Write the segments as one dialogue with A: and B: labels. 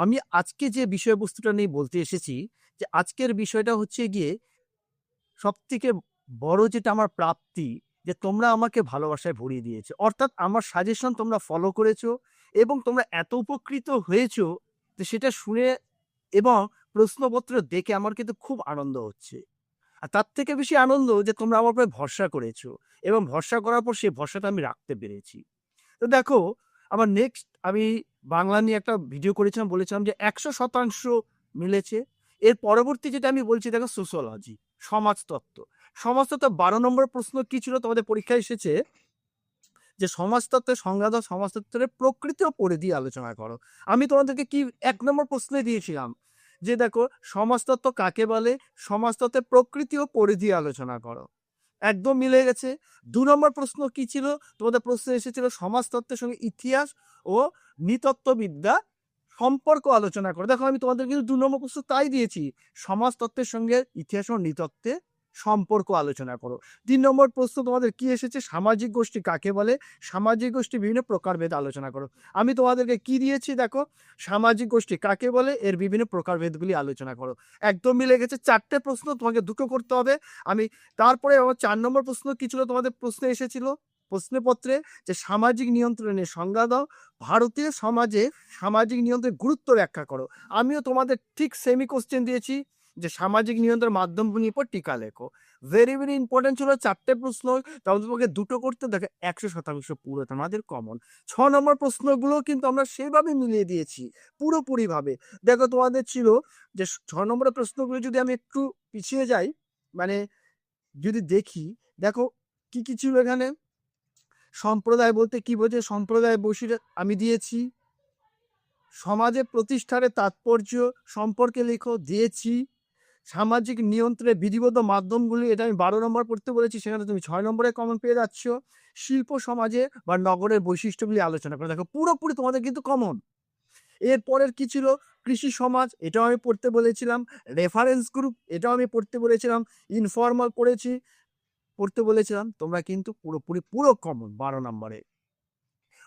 A: আমি আজকে যে বিষয়বস্তুটা নিয়ে বলতে এসেছি যে আজকের বিষয়টা হচ্ছে গিয়ে সবথেকে বড় যেটা আমার প্রাপ্তি যে তোমরা আমাকে ভালোবাসায় ভরিয়ে দিয়েছো। অর্থাৎ আমার সাজেশন তোমরা ফলো করেছো এবং তোমরা এত উপকৃত হয়েছো যে সেটা শুনে এবং প্রশ্নপত্র দেখে আমার কিন্তু খুব আনন্দ হচ্ছে। আর তার থেকে বেশি আনন্দ যে তোমরা আমার উপরে ভরসা করেছো এবং ভরসা করার পর সেই ভরসাটা আমি রাখতে পেরেছি। তো দেখো, আমার নেক্সট আমি বাংলা নিয়ে একটা ভিডিও করেছিলাম, বলেছিলাম যে ১০০% মিলেছে। এর পরবর্তী যেটা আমি বলছি দেখো সোশিওলজি, সমাজতত্ত্ব। সমাজতত্ত্ব ১২ নম্বর প্রশ্ন কি ছিল তোমাদের পরীক্ষায় এসেছে যে সমাজতত্ত্বের সংজ্ঞা দাও, সমাজতত্ত্বের প্রকৃতি ও পরিধি আলোচনা করো। আমি তোমাদেরকে কি ১ নম্বর প্রশ্নে দিয়েছিলাম যে দেখো সমাজতত্ত্ব কাকে বলে? সমাজতত্ত্বের প্রকৃতি ও পরিধি আলোচনা করো। একদম মিলে গেছে। ২ নম্বর প্রশ্ন কি ছিল? তোমাদের প্রশ্নে এসেছিল সমাজতত্ত্বের সঙ্গে ইতিহাস ও নৃতত্ত্ববিদ্যা সম্পর্ক আলোচনা করো। দেখো আমি তোমাদের কিন্তু ২ নম্বর প্রশ্ন তাই দিয়েছি। সমাজতত্ত্বের সঙ্গে ইতিহাস ও নৃতত্ত্বের সম্পর্ক আলোচনা করো। ৩ নম্বর প্রশ্ন তোমাদের কি এসেছে? সামাজিক গোষ্ঠী কাকে বলে? সামাজিক গোষ্ঠী বিভিন্ন প্রকারভেদ আলোচনা করো। আমি তোমাদেরকে কি দিয়েছি দেখো, সামাজিক গোষ্ঠী কাকে বলে? এর বিভিন্ন প্রকারভেদগুলি আলোচনা করো। একদম মিলে গেছে। ৪ টে প্রশ্ন, তোমাকে ২ টো করতে হবে। আমি তারপরে আমার ৪ নম্বর প্রশ্ন কি ছিল তোমাদের প্রশ্নে এসেছিল প্রশ্নপত্রে যে সামাজিক নিয়ন্ত্রণের সংজ্ঞা দাও, ভারতীয় সমাজে সামাজিক নিয়ন্ত্রণের গুরুত্ব ব্যাখ্যা করো। আমিও তোমাদের ঠিক সেমি কোশ্চেন দিয়েছি যে সামাজিক নিয়ন্ত্রণের মাধ্যমগুলির উপর টিকা লেখো। ভেরি ভেরি ইম্পর্টেন্ট ছিল ৪ টে প্রশ্ন, তাহলে তোমাকে ২ টো করতে দেখো ১০০% পুরো তোমাদের কমন। ৬ নম্বর প্রশ্নগুলো কিন্তু আমরা সেভাবে মিলিয়ে দিয়েছি পুরোপুরিভাবে। দেখো তোমাদের ছিল যে ৬ নম্বরের প্রশ্নগুলো যদি আমি একটু পিছিয়ে যাই, মানে যদি দেখি, দেখো কি কি ছিল এখানে? সম্প্রদায় বলতে কি বোঝে? সম্প্রদায় বৈশিষ্ট্য আমি দিয়েছি। সমাজে প্রতিষ্ঠানের তাৎপর্য সম্পর্কে লেখো, দিয়েছি। সামাজিক নিয়ন্ত্রণের বিধিবদ্ধ মাধ্যমগুলি, এটা আমি ১২ নম্বর পড়তে বলেছি, সেখানে তুমি ৬ নম্বরে কমন পেয়ে যাচ্ছ। শিল্প সমাজে বা নগরের বৈশিষ্ট্যগুলি আলোচনা করে দেখো, পুরোপুরি তোমাদের কিন্তু কমন। এরপরের কি ছিল? কৃষি সমাজ, এটাও আমি পড়তে বলেছিলাম। রেফারেন্স গ্রুপ, এটাও আমি পড়তে বলেছিলাম। ইনফর্মাল পড়তে বলেছিলাম। তোমরা কিন্তু পুরোপুরি পুরো কমন ১২ নম্বরে।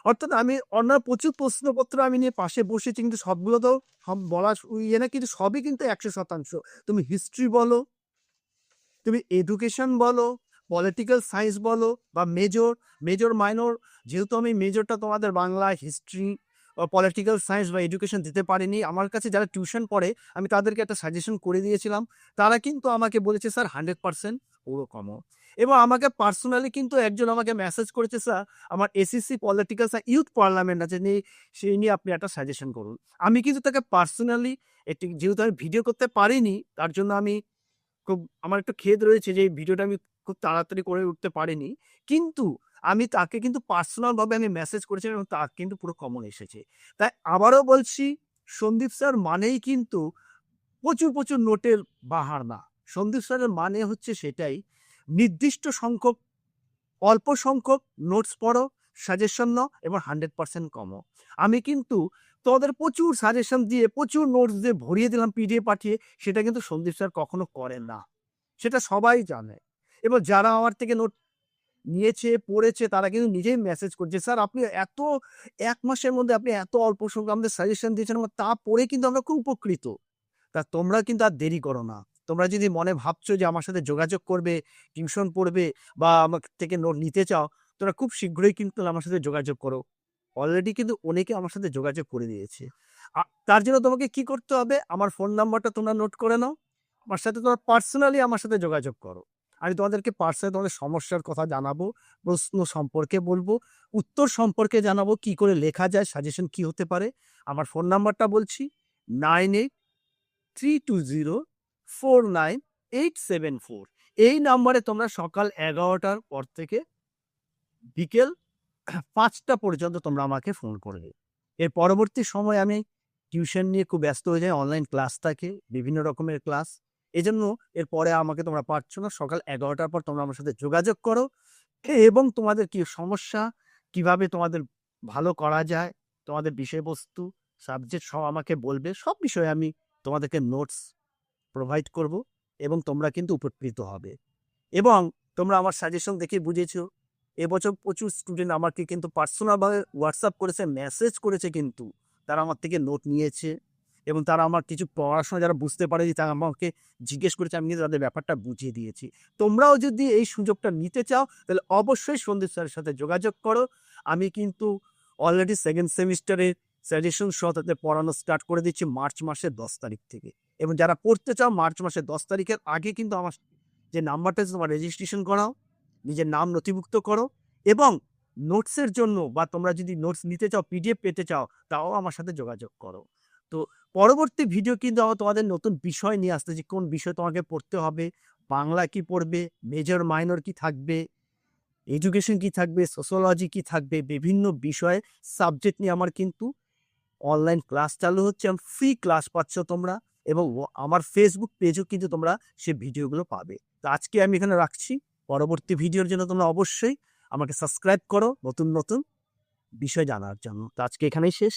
A: অর্থাৎ আমি অন্য প্রচুর প্রশ্নপত্র আমি নিয়ে পাশে বসেছি, কিন্তু সবগুলো তো সব বলা ইয়ে না, কিন্তু সবই কিন্তু ১০০%। তুমি হিস্ট্রি বলো, তুমি এডুকেশন বলো, পলিটিক্যাল সায়েন্স বলো বা মেজর মাইনর, যেহেতু আমি মেজরটা তোমাদের বাংলা, হিস্ট্রি, পলিটিক্যাল সায়েন্স বা এডুকেশন দিতে পারিনি, আমার কাছে যারা টিউশন পড়ে আমি তাদেরকে একটা সাজেশন করে দিয়েছিলাম। তারা কিন্তু আমাকে বলেছে স্যার 100% পুরো কমো। এবং আমাকে পার্সোনালি কিন্তু একজন আমাকে মেসেজ করেছে, স্যার আমার SSC political science youth parliament আছে, সেই নিয়ে আপনি একটা সাজেশন করুন। আমি কিন্তু তাকে পার্সোনালি একটি, যেহেতু আমি ভিডিও করতে পারিনি তার জন্য আমি খুব, আমার একটু খেদ রয়েছে যে এই ভিডিওটা আমি খুব তাড়াতাড়ি করে উঠতে পারিনি। কিন্তু আমি তাকে কিন্তু পার্সোনাল ভাবে আমি মেসেজ করেছিলাম এবং তার কিন্তু পুরো কমন এসেছে। তাই আবারও বলছি, সন্দীপ স্যার মানেই কিন্তু প্রচুর নোটের বাহার না। সন্দীপ স্যারের মানে হচ্ছে সেটাই, নির্দিষ্ট সংখ্যক, অল্প সংখ্যক নোটস পড়ো, সাজেশন নাও এবং 100% কমো। আমি কিন্তু তোমাদের প্রচুর সাজেশন দিয়ে প্রচুর নোটস দিয়ে ভরিয়ে দিলাম পিডিএফ পাঠিয়ে, সেটা কিন্তু সন্দীপ স্যার কখনো করেন না। সেটা সবাই জানে। এবং যারা আমার থেকে নোট নিয়েছে, পড়েছে, তারা কিন্তু নিজেই মেসেজ করছে, স্যার আপনি এত ১ মাসের মধ্যে আপনি এত অল্প সংখ্যক আমাদের সাজেশন দিয়েছেন, এবং তা পড়ে কিন্তু আমরা খুব উপকৃত। তা তোমরা কিন্তু আর দেরি করো না। তোমরা যদি মনে ভাবছো যে আমার সাথে যোগাযোগ করবে, টিউশন পড়বে বা আমার থেকে নোট নিতে চাও, তোমরা খুব শীঘ্রই কিন্তু আমার সাথে যোগাযোগ করো। অলরেডি কিন্তু অনেকে আমার সাথে যোগাযোগ করে দিয়েছে। তার জন্য তোমাকে কি করতে হবে? আমার ফোন নাম্বারটা তোমরা নোট করে নাও। আমার সাথে তোমরা পার্সোনালি আমার সাথে যোগাযোগ করো। আমি তোমাদেরকে পার্সোনালি তোমাদের সমস্যার কথা জানাবো, প্রশ্ন সম্পর্কে বলবো, উত্তর সম্পর্কে জানাবো, কি করে লেখা যায়, সাজেশন কি হতে পারে। আমার ফোন নাম্বারটা বলছি 9832049874। এই নাম্বারে তোমরা সকাল ১১টার পর থেকে বিকেল ৫টা পর্যন্ত তোমরা আমাকে ফোন করবে। এর পরবর্তী সময়ে আমি টিউশন নিয়ে খুব ব্যস্ত হয়ে যাই, অনলাইন ক্লাস থাকে, বিভিন্ন রকমের ক্লাস। এজন্য এরপরে আমাকে তোমরা পাচ্ছ না। সকাল ১১টার পর তোমরা আমার সাথে যোগাযোগ করো এবং তোমাদের কি সমস্যা, কিভাবে তোমাদের ভালো করা যায়, তোমাদের বিষয়বস্তু, সাবজেক্ট সব আমাকে বলবে। সব বিষয়ে আমি তোমাদেরকে নোটস প্রোভাইড করব এবং তোমরা কিন্তু উপকৃত হবে। এবং তোমরা আমার সাজেশন দেখে বুঝেছো, এবছর প্রচুর স্টুডেন্ট আমাকে কিন্তু পার্সোনাল ভাবে হোয়াটসঅ্যাপ করেছে, মেসেজ করেছে, কিন্তু তারা আমার থেকে নোট নিয়েছে এবং তারা আমার কিছু পড়াশোনা যারা বুঝতে পারে যে তারা আমাকে জিজ্ঞেস করেছে, আমি কিন্তু তাদের ব্যাপারটা বুঝিয়ে দিয়েছি। তোমরাও যদি এই সুযোগটা নিতে চাও তাহলে অবশ্যই সন্দীপ স্যারের সাথে যোগাযোগ করো। আমি কিন্তু অলরেডি সেকেন্ড সেমিস্টারের সাজেশন সহ তাদের পড়ানো স্টার্ট করে দিচ্ছি মার্চ মাসের 10 তারিখ থেকে। এবং যারা পড়তে চাও মার্চ মাসের 10 তারিখের আগে কিন্তু আমার যে নাম্বারটা আছে তোমার রেজিস্ট্রেশন করাও, নিজের নাম নথিভুক্ত করো এবং নোটসের জন্য বা তোমরা যদি নোটস নিতে চাও, পিডিএফ পেতে চাও, তাও আমার সাথে যোগাযোগ করো। তো পরবর্তী ভিডিও কিন্তু আমার তোমাদের নতুন বিষয় নিয়ে আসতেছি, কোন বিষয় তোমাকে পড়তে হবে, বাংলা কি পড়বে, মেজর মাইনর কি থাকবে, এডুকেশন কি থাকবে, সোশ্যোলজি কি থাকবে, বিভিন্ন বিষয়ে সাবজেক্ট নিয়ে আমার কিন্তু অনলাইন ক্লাস চালু হচ্ছে। ফ্রি ক্লাস পাচ্ছ তোমরা এবং আমার ফেসবুক পেজও কিন্তু তোমরা সে ভিডিওগুলো পাবে। তো আজকে আমি এখানে রাখছি। পরবর্তী ভিডিওর জন্য তোমরা অবশ্যই আমাকে সাবস্ক্রাইব করো নতুন নতুন বিষয় জানার জন্য। তো আজকে এখানেই শেষ।